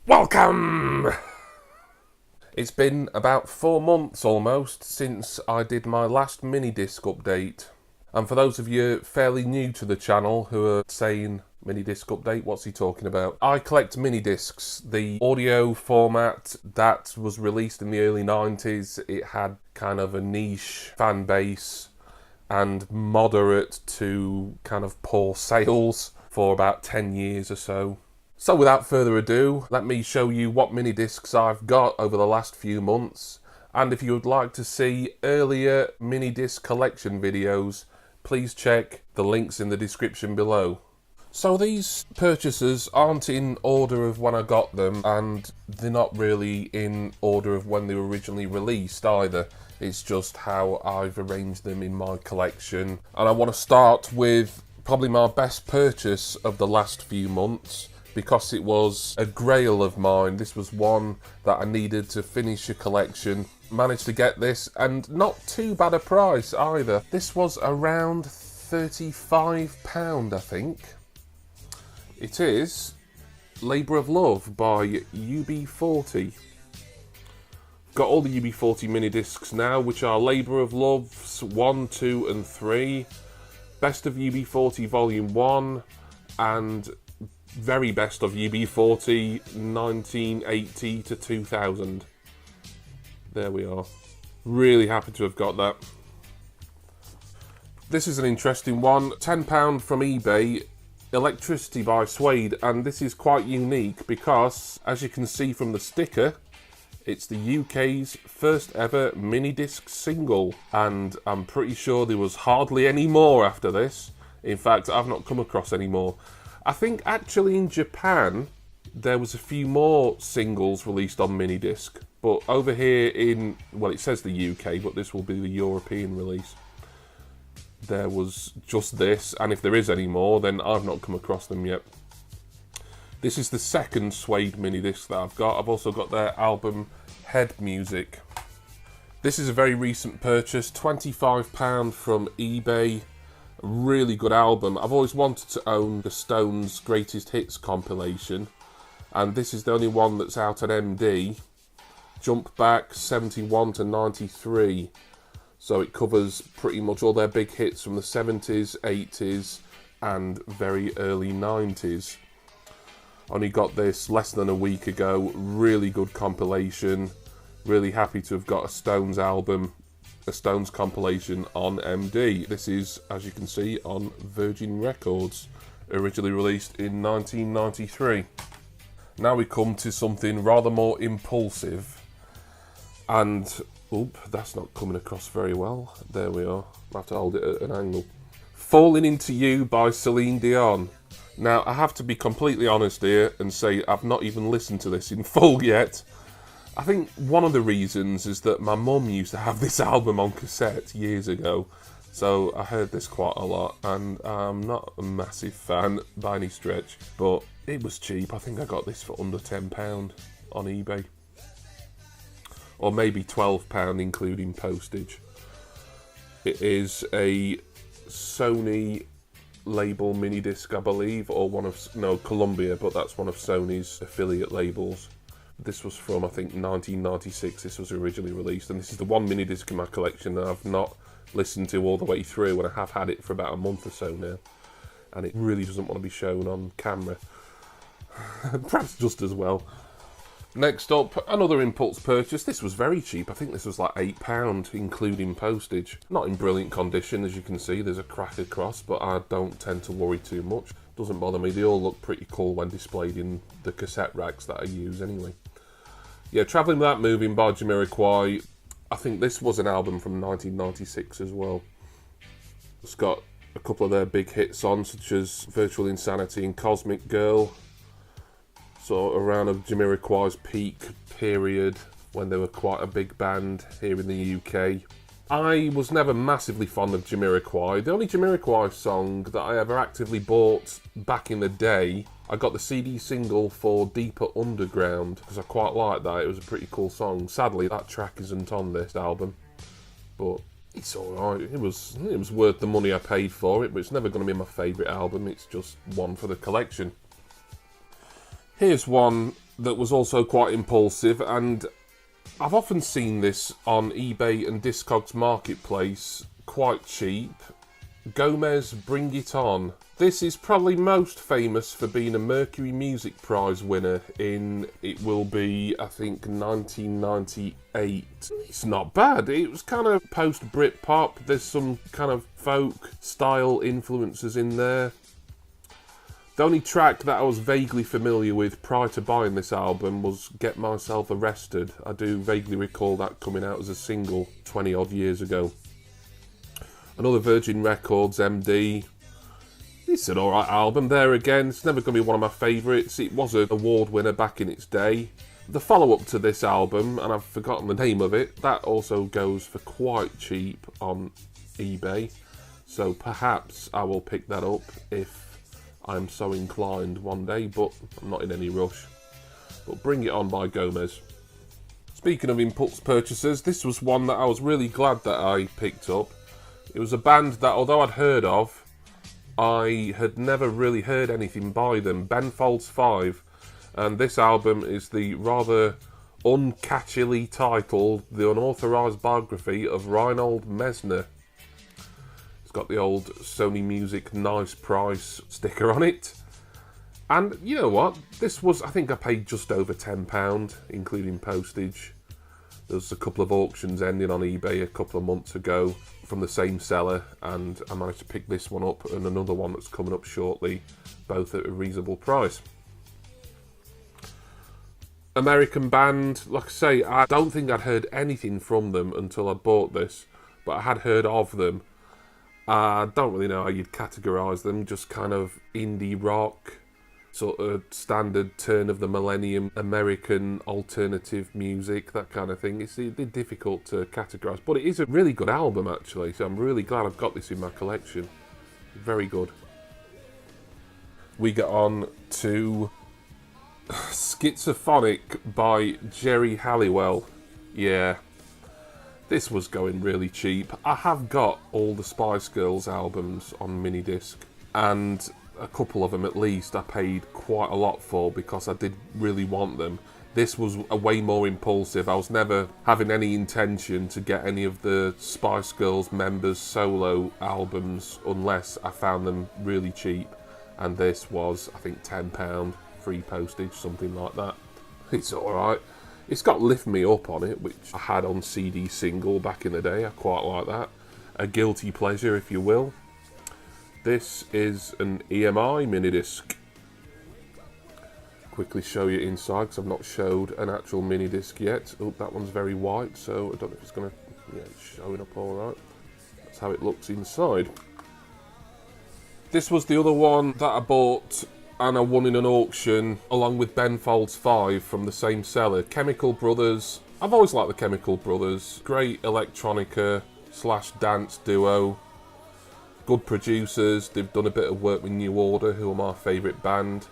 Welcome! It's been about 4 months almost since I did my last Minidisc update. And for those of you fairly new to the channel who are saying, Minidisc update, what's he talking about? I collect Minidiscs, the audio format that was released in the early 90s. It had kind of a niche fan base and moderate to kind of poor sales for about 10 years or so. So without further ado, let me show you what Minidiscs I've got over the last few months. And if you would like to see earlier Minidisc collection videos, please check the links in the description below. So these purchases aren't in order of when I got them, and they're not really in order of when they were originally released either. It's just how I've arranged them in my collection. And I want to start with probably my best purchase of the last few months, because it was a grail of mine. This was one that I needed to finish a collection. Managed to get this, and not too bad a price either. This was around £35, I think. It is Labour of Love by UB40. Got all the UB40 Minidiscs now, which are Labour of Love's 1, 2 and 3, Best of UB40 Volume 1, and very best of UB40 1980 to 2000. There we are. Really happy to have got that. This is an interesting one. £10 from eBay, Electricity by Suede, and this is quite unique because, as you can see from the sticker, it's the UK's first ever Minidisc single, and I'm pretty sure there was hardly any more after this. In fact, I've not come across any more. I think actually in Japan there was a few more singles released on Minidisc, but over here in, well, it says the UK, but this will be the European release. There was just this, and if there is any more, then I've not come across them yet. This is the second Suede Minidisc that I've got. I've also got their album Head Music. This is a very recent purchase, £25 from eBay. A really good album. I've always wanted to own the Stones Greatest Hits compilation, and this is the only one that's out on MD. Jump back 71 to 93, so it covers pretty much all their big hits from the 70s, 80s and very early 90s. Only got this less than a week ago. Really good compilation. Really happy to have got a Stones album, a Stones compilation on MD. This is, as you can see, on Virgin Records, originally released in 1993. Now we come to something rather more impulsive, and oop, that's not coming across very well. There we are. I have to hold it at an angle. Falling Into You by Celine Dion. Now I have to be completely honest here and say I've not even listened to this in full yet. I think one of the reasons is that my mum used to have this album on cassette years ago, so I heard this quite a lot, and I'm not a massive fan by any stretch, but it was cheap. I think I got this for under £10 on eBay, or maybe £12 including postage. It is a Sony label Minidisc, I believe, or one of, no, Columbia, but that's one of Sony's affiliate labels. This was from, I think, 1996. This was originally released, and this is the one Minidisc in my collection that I've not listened to all the way through, and I have had it for about a month or so now, and it really doesn't want to be shown on camera. Perhaps just as well. Next up, another impulse purchase. This was very cheap. I think this was like £8, including postage. Not in brilliant condition, as you can see. There's a crack across, but I don't tend to worry too much. Doesn't bother me. They all look pretty cool when displayed in the cassette racks that I use anyway. Yeah, Travelling Without Moving by Jamiroquai. I think this was an album from 1996 as well. It's got a couple of their big hits on, such as Virtual Insanity and Cosmic Girl. So around Jamiroquai's peak period, when they were quite a big band here in the UK. I was never massively fond of Jamiroquai. The only Jamiroquai song that I ever actively bought back in the day, I got the CD single for Deeper Underground, because I quite liked that. It was a pretty cool song. Sadly, that track isn't on this album, but it's alright. It was worth the money I paid for it, but it's never going to be my favourite album. It's just one for the collection. Here's one that was also quite impulsive, and I've often seen this on eBay and Discogs Marketplace, quite cheap. Gomez, Bring It On. This is probably most famous for being a Mercury Music Prize winner in, it will be, I think, 1998. It's not bad. It was kind of post-Britpop. There's some kind of folk style influences in there. The only track that I was vaguely familiar with prior to buying this album was Get Myself Arrested. I do vaguely recall that coming out as a single 20 odd years ago. Another Virgin Records MD. It's an alright album there again. It's never going to be one of my favourites. It was an award winner back in its day. The follow-up to this album, and I've forgotten the name of it, that also goes for quite cheap on eBay. So perhaps I will pick that up if I'm so inclined one day, but I'm not in any rush. But Bring It On by Gomez. Speaking of impulse purchases, this was one that I was really glad that I picked up. It was a band that, although I'd heard of, I had never really heard anything by them, Ben Folds 5. And this album is the rather uncatchily titled The Unauthorized Biography of Reinhold Messner. It's got the old Sony Music Nice Price sticker on it. And you know what? This was, I think I paid just over £10, including postage. There was a couple of auctions ending on eBay a couple of months ago from the same seller, and I managed to pick this one up and another one that's coming up shortly, both at a reasonable price. American band, like I say, I don't think I'd heard anything from them until I bought this, but I had heard of them. I don't really know how you'd categorise them, just kind of indie rock, sort of standard turn of the millennium American alternative music, that kind of thing. It's difficult to categorise, but it is a really good album actually, so I'm really glad I've got this in my collection. Very good. We get on to Schizophonic by Jerry Halliwell. Yeah, this was going really cheap. I have got all the Spice Girls albums on Minidisc, and a couple of them at least I paid quite a lot for because I did really want them. This was a way more impulsive. I was never having any intention to get any of the Spice Girls members' solo albums unless I found them really cheap, and this was, I think, £10, free postage, something like that. It's alright. It's got Lift Me Up on it, which I had on CD single back in the day. I quite like that. A guilty pleasure, if you will. This is an EMI Minidisc. Quickly show you inside because I've not showed an actual Minidisc yet. Oh, that one's very white, so I don't know if it's going to... Yeah, it's showing up alright. That's how it looks inside. This was the other one that I bought and I won in an auction along with Ben Folds 5 from the same seller. Chemical Brothers. I've always liked the Chemical Brothers. Great electronica / dance duo. Good producers. They've done a bit of work with New Order, who are my favourite band.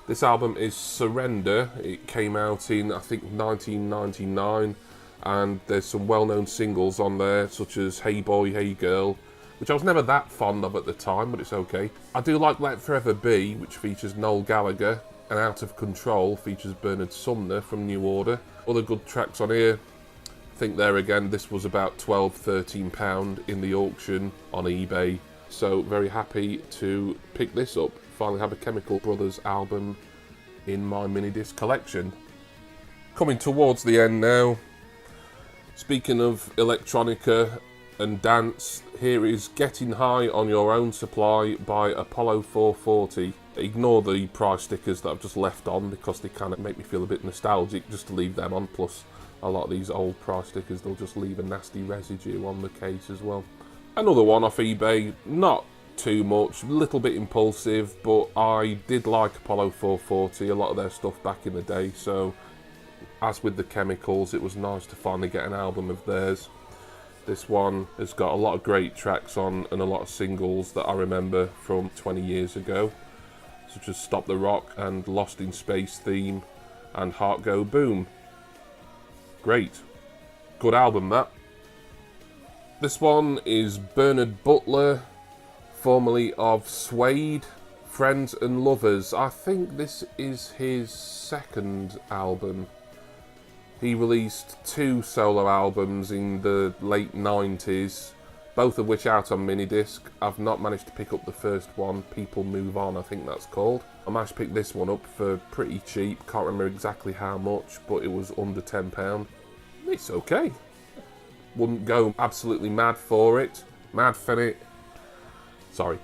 This album is Surrender. It came out in, I think, 1999, and there's some well-known singles on there, such as Hey Boy, Hey Girl, which I was never that fond of at the time, but it's okay. I do like Let Forever Be, which features Noel Gallagher, and Out of Control features Bernard Sumner from New Order. Other good tracks on here. I think there again, this was about £12–13 in the auction on eBay. So very happy to pick this up. Finally have a Chemical Brothers album in my Minidisc collection. Coming towards the end now. Speaking of electronica and dance, here is Getting High on Your Own Supply by Apollo 440. Ignore the price stickers that I've just left on because they kind of make me feel a bit nostalgic just to leave them on. Plus a lot of these old price stickers, they'll just leave a nasty residue on the case as well. Another one off eBay, not too much, a little bit impulsive, but I did like Apollo 440, a lot of their stuff back in the day, so as with the Chemicals, it was nice to finally get an album of theirs. This one has got a lot of great tracks on and a lot of singles that I remember from 20 years ago, such as Stop the Rock and Lost in Space Theme and Heart Go Boom. Great. Good album, that. This one is Bernard Butler, formerly of Suede, Friends and Lovers. I think this is his second album. He released 2 solo albums in the late 90s, both of which out on Minidisc. I've not managed to pick up the first one, People Move On, I think that's called. I managed to pick this one up for pretty cheap, can't remember exactly how much, but it was under £10. It's okay. Wouldn't go absolutely mad for it. Mad for it. Sorry.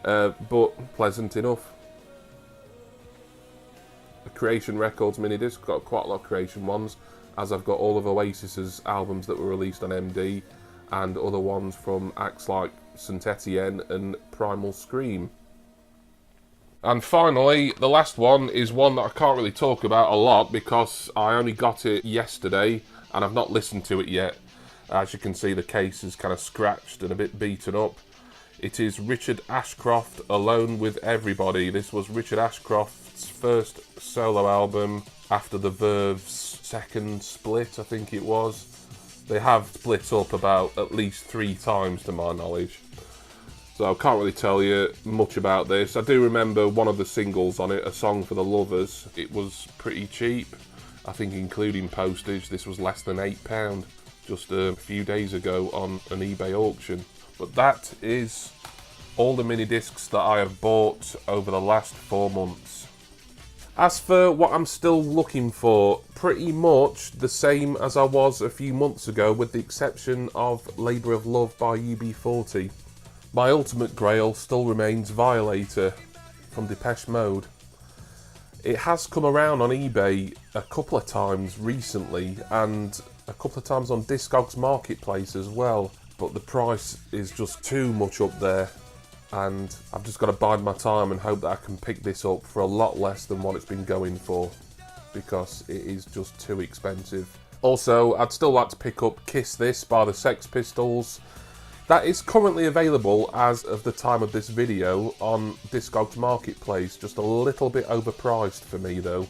But pleasant enough. A Creation Records Minidisc, got quite a lot of Creation ones, as I've got all of Oasis's albums that were released on MD, and other ones from acts like Saint Etienne and Primal Scream. And finally, the last one is one that I can't really talk about a lot because I only got it yesterday and I've not listened to it yet. As you can see, the case is kind of scratched and a bit beaten up. It is Richard Ashcroft, Alone with Everybody. This was Richard Ashcroft's first solo album after the Verve's second split, I think it was. They have split up about at least 3 times to my knowledge. So I can't really tell you much about this. I do remember one of the singles on it, A Song for the Lovers. It was pretty cheap. I think including postage, this was less than £8 just a few days ago on an eBay auction. But that is all the mini discs that I have bought over the last 4 months. As for what I'm still looking for, pretty much the same as I was a few months ago, with the exception of Labour of Love by UB40. My ultimate grail still remains Violator from Depeche Mode. It has come around on eBay a couple of times recently, and a couple of times on Discogs Marketplace as well, but the price is just too much up there, and I've just got to bide my time and hope that I can pick this up for a lot less than what it's been going for, because it is just too expensive. Also, I'd still like to pick up Kiss This by the Sex Pistols. That is currently available as of the time of this video on Discogs Marketplace, just a little bit overpriced for me though.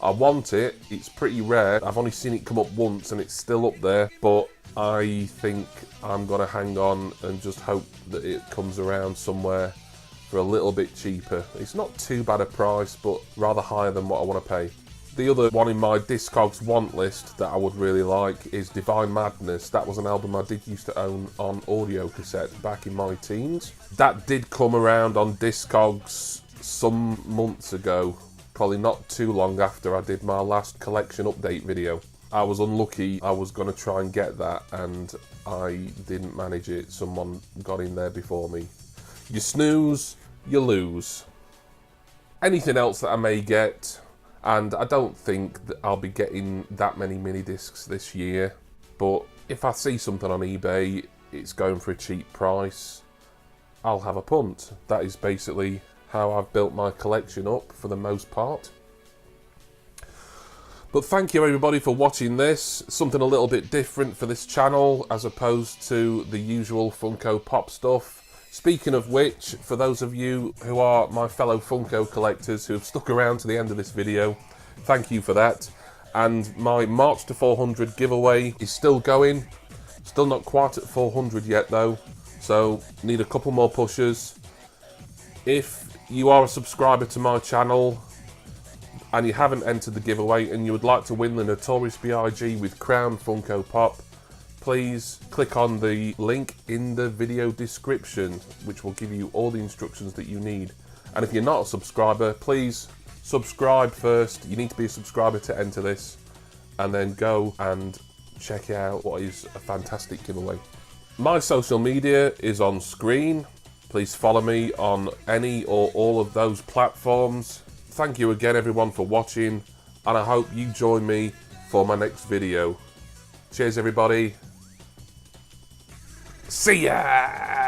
I want it, it's pretty rare, I've only seen it come up once and it's still up there, but I think I'm going to hang on and just hope that it comes around somewhere for a little bit cheaper. It's not too bad a price, but rather higher than what I want to pay. The other one in my Discogs want list that I would really like is Divine Madness. That was an album I did used to own on audio cassette back in my teens. That did come around on Discogs some months ago, probably not too long after I did my last collection update video. I was unlucky, I was going to try and get that and I didn't manage it. Someone got in there before me. You snooze, you lose. Anything else that I may get, and I don't think that I'll be getting that many mini discs this year, but if I see something on eBay, it's going for a cheap price, I'll have a punt. That is basically how I've built my collection up for the most part. But thank you everybody for watching this. Something a little bit different for this channel as opposed to the usual Funko Pop stuff. Speaking of which, for those of you who are my fellow Funko collectors who have stuck around to the end of this video, thank you for that. And my March to 400 giveaway is still going. Still not quite at 400 yet though, so need a couple more pushes. If you are a subscriber to my channel and you haven't entered the giveaway and you would like to win the Notorious B.I.G. with Crown Funko Pop, please click on the link in the video description, which will give you all the instructions that you need. And if you're not a subscriber, please subscribe first. You need to be a subscriber to enter this, and then go and check out what is a fantastic giveaway. My social media is on screen. Please follow me on any or all of those platforms. Thank you again everyone for watching, and I hope you join me for my next video. Cheers everybody. See ya!